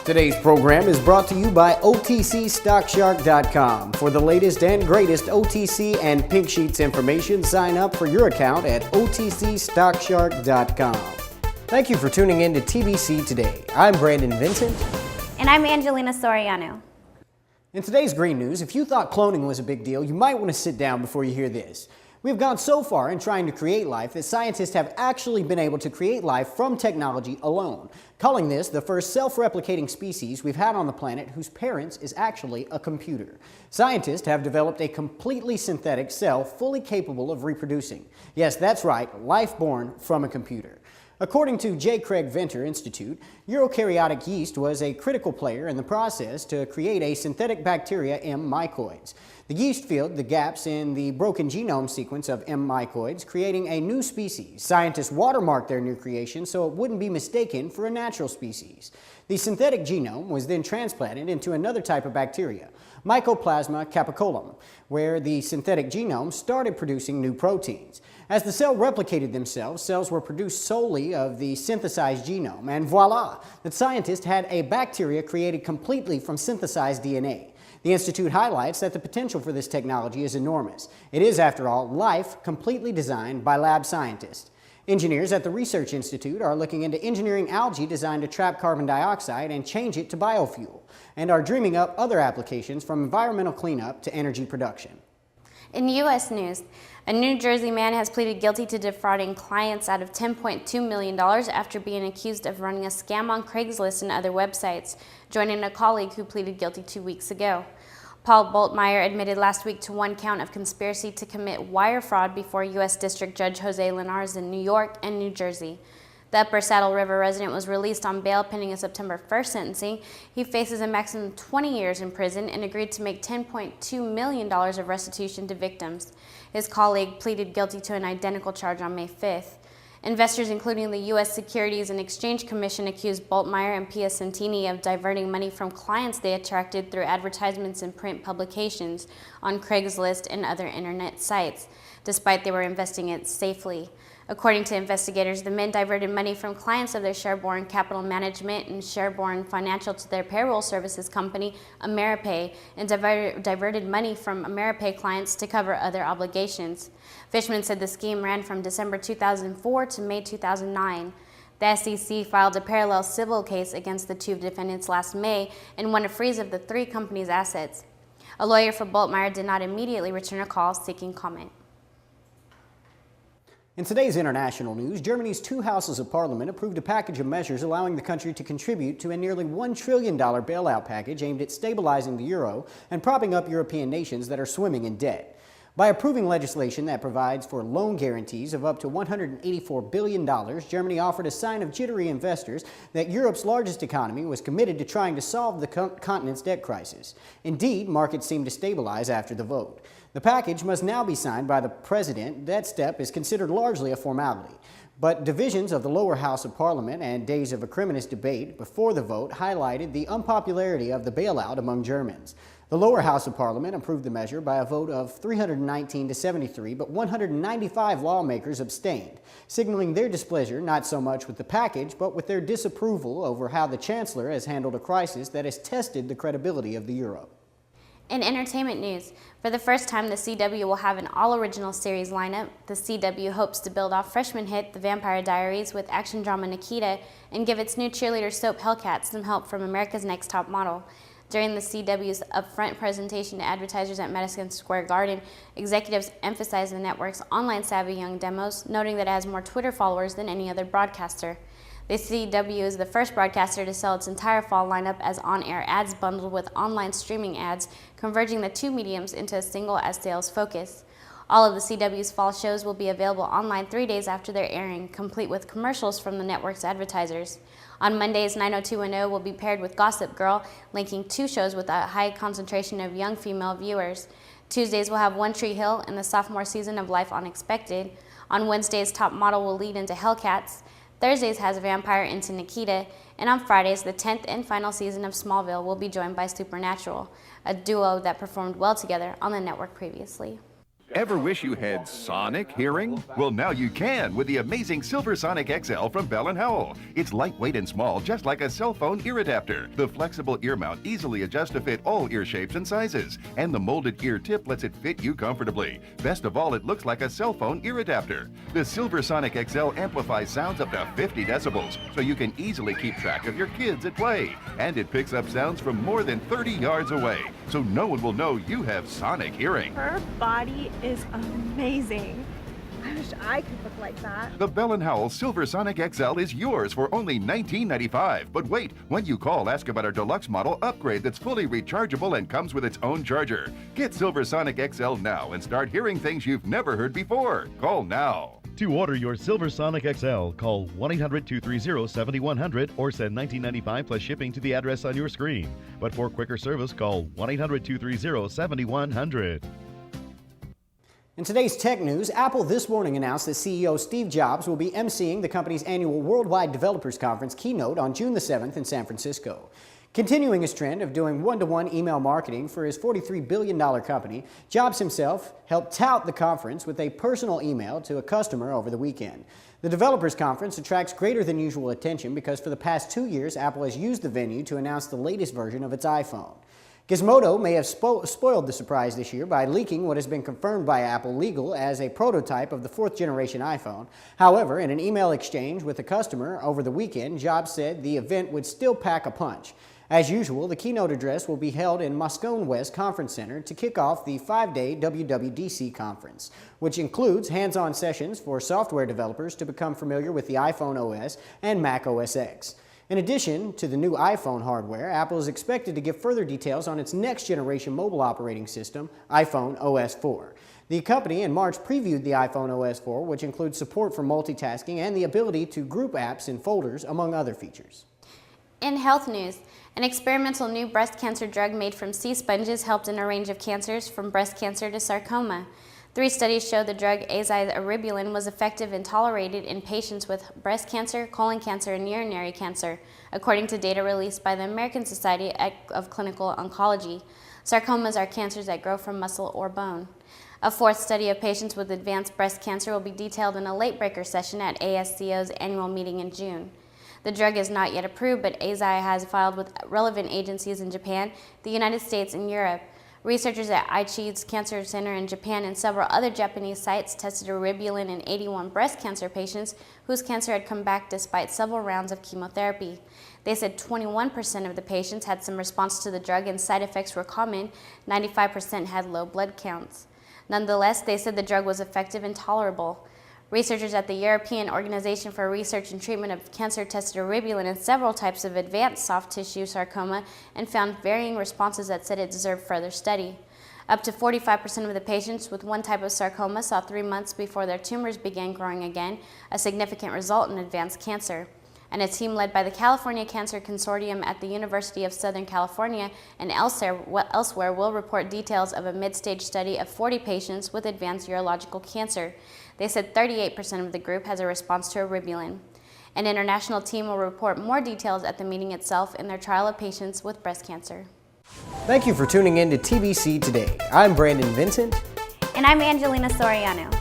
Today's program is brought to you by OTCStockShark.com. For the latest and greatest OTC and Pink Sheets information, sign up for your account at OTCStockShark.com. Thank you for tuning in to TBC Today. I'm Brandon Vincent. And I'm Angelina Soriano. In today's green news, if you thought cloning was a big deal, you might want to sit down before you hear this. We've gone so far in trying to create life that scientists have actually been able to create life from technology alone, calling this the first self-replicating species we've had on the planet whose parents is actually a computer. Scientists have developed a completely synthetic cell fully capable of reproducing. Yes, that's right, life born from a computer. According to J. Craig Venter Institute, eukaryotic yeast was a critical player in the process to create a synthetic bacteria, M. mycoides. The yeast filled the gaps in the broken genome sequence of M. mycoides, creating a new species. Scientists watermarked their new creation so it wouldn't be mistaken for a natural species. The synthetic genome was then transplanted into another type of bacteria, Mycoplasma capicolum, where the synthetic genome started producing new proteins. As the cell replicated themselves, cells were produced solely of the synthesized genome, and voila, the scientists had a bacteria created completely from synthesized DNA. The Institute highlights that the potential for this technology is enormous. It is, after all, life completely designed by lab scientists. Engineers at the Research Institute are looking into engineering algae designed to trap carbon dioxide and change it to biofuel, and are dreaming up other applications from environmental cleanup to energy production. In U.S. news, a New Jersey man has pleaded guilty to defrauding clients out of $10.2 million after being accused of running a scam on Craigslist and other websites, joining a colleague who pleaded guilty 2 weeks ago. Paul Bultmeier admitted last week to one count of conspiracy to commit wire fraud before U.S. District Judge Jose Linares in New York and New Jersey. The Upper Saddle River resident was released on bail pending a September 1st sentencing. He faces a maximum of 20 years in prison and agreed to make $10.2 million of restitution to victims. His colleague pleaded guilty to an identical charge on May 5th. Investors, including the U.S. Securities and Exchange Commission, accused Bultmeier and Pia Santini of diverting money from clients they attracted through advertisements in print publications on Craigslist and other internet sites, despite they were investing it safely. According to investigators, the men diverted money from clients of their Sherborne Capital Management and Sherborne Financial to their payroll services company, Ameripay, and diverted money from Ameripay clients to cover other obligations. Fishman said the scheme ran from December 2004 to May 2009. The SEC filed a parallel civil case against the two defendants last May and won a freeze of the three companies' assets. A lawyer for Bultmeier did not immediately return a call seeking comment. In today's international news, Germany's two houses of parliament approved a package of measures allowing the country to contribute to a nearly $1 trillion bailout package aimed at stabilizing the euro and propping up European nations that are swimming in debt. By approving legislation that provides for loan guarantees of up to $184 billion, Germany offered a sign of jittery investors that Europe's largest economy was committed to trying to solve the continent's debt crisis. Indeed, markets seemed to stabilize after the vote. The package must now be signed by the president. That step is considered largely a formality. But divisions of the lower house of parliament and days of acrimonious debate before the vote highlighted the unpopularity of the bailout among Germans. The lower house of parliament approved the measure by a vote of 319 to 73, but 195 lawmakers abstained, signaling their displeasure not so much with the package, but with their disapproval over how the chancellor has handled a crisis that has tested the credibility of the euro. In entertainment news, for the first time, the CW will have an all-original series lineup. The CW hopes to build off freshman hit The Vampire Diaries with action drama Nikita and give its new cheerleader soap Hellcat some help from America's Next Top Model. During the CW's upfront presentation to advertisers at Madison Square Garden, executives emphasized the network's online-savvy young demos, noting that it has more Twitter followers than any other broadcaster. The CW is the first broadcaster to sell its entire fall lineup as on-air ads bundled with online streaming ads, converging the two mediums into a single ad sales focus. All of the CW's fall shows will be available online 3 days after their airing, complete with commercials from the network's advertisers. On Mondays, 90210 will be paired with Gossip Girl, linking two shows with a high concentration of young female viewers. Tuesdays will have One Tree Hill and the sophomore season of Life Unexpected. On Wednesdays, Top Model will lead into Hellcats. Thursdays has Vampire into Nikita, and on Fridays, the 10th and final season of Smallville will be joined by Supernatural, a duo that performed well together on the network previously. Ever wish you had sonic hearing? Well, now you can with the amazing Silver Sonic XL from Bell & Howell. It's lightweight and small, just like a cell phone ear adapter. The flexible ear mount easily adjusts to fit all ear shapes and sizes, and the molded ear tip lets it fit you comfortably. Best of all, it looks like a cell phone ear adapter. The Silver Sonic XL amplifies sounds up to 50 decibels, so you can easily keep track of your kids at play. And it picks up sounds from more than 30 yards away, so no one will know you have sonic hearing. Her body is amazing. I wish I could look like that. The Bell & Howell Silver Sonic XL is yours for only $19.95. But wait, when you call, ask about our deluxe model upgrade that's fully rechargeable and comes with its own charger. Get Silver Sonic XL now and start hearing things you've never heard before. Call now. To order your Silver Sonic XL, call 1-800-230-7100 or send $19.95 plus shipping to the address on your screen. But for quicker service, call 1-800-230-7100. In today's tech news, Apple this morning announced that CEO Steve Jobs will be emceeing the company's annual Worldwide Developers Conference keynote on June the 7th in San Francisco. Continuing his trend of doing one-to-one email marketing for his $43 billion company, Jobs himself helped tout the conference with a personal email to a customer over the weekend. The Developers Conference attracts greater than usual attention because for the past 2 years, Apple has used the venue to announce the latest version of its iPhone. Gizmodo may have spoiled the surprise this year by leaking what has been confirmed by Apple Legal as a prototype of the 4th generation iPhone. However, in an email exchange with a customer over the weekend, Jobs said the event would still pack a punch. As usual, the keynote address will be held in Moscone West Conference Center to kick off the 5-day WWDC conference, which includes hands-on sessions for software developers to become familiar with the iPhone OS and Mac OS X. In addition to the new iPhone hardware, Apple is expected to give further details on its next-generation mobile operating system, iPhone OS 4. The company in March previewed the iPhone OS 4, which includes support for multitasking and the ability to group apps in folders, among other features. In health news, an experimental new breast cancer drug made from sea sponges helped in a range of cancers from breast cancer to sarcoma. 3 studies show the drug azathioprine was effective and tolerated in patients with breast cancer, colon cancer, and urinary cancer, according to data released by the American Society of Clinical Oncology. Sarcomas are cancers that grow from muscle or bone. A 4th study of patients with advanced breast cancer will be detailed in a late-breaker session at ASCO's annual meeting in June. The drug is not yet approved, but Eisai has filed with relevant agencies in Japan, the United States, and Europe. Researchers at Aichi's Cancer Center in Japan and several other Japanese sites tested eribulin in 81 breast cancer patients whose cancer had come back despite several rounds of chemotherapy. They said 21% of the patients had some response to the drug and side effects were common. 95% had low blood counts. Nonetheless, they said the drug was effective and tolerable. Researchers at the European Organization for Research and Treatment of Cancer tested eribulin in several types of advanced soft tissue sarcoma and found varying responses that said it deserved further study. Up to 45% of the patients with one type of sarcoma saw 3 months before their tumors began growing again, a significant result in advanced cancer. And a team led by the California Cancer Consortium at the University of Southern California and elsewhere will report details of a mid-stage study of 40 patients with advanced urological cancer. They said 38% of the group has a response to eribulin. An international team will report more details at the meeting itself in their trial of patients with breast cancer. Thank you for tuning in to TBC Today. I'm Brandon Vincent. And I'm Angelina Soriano.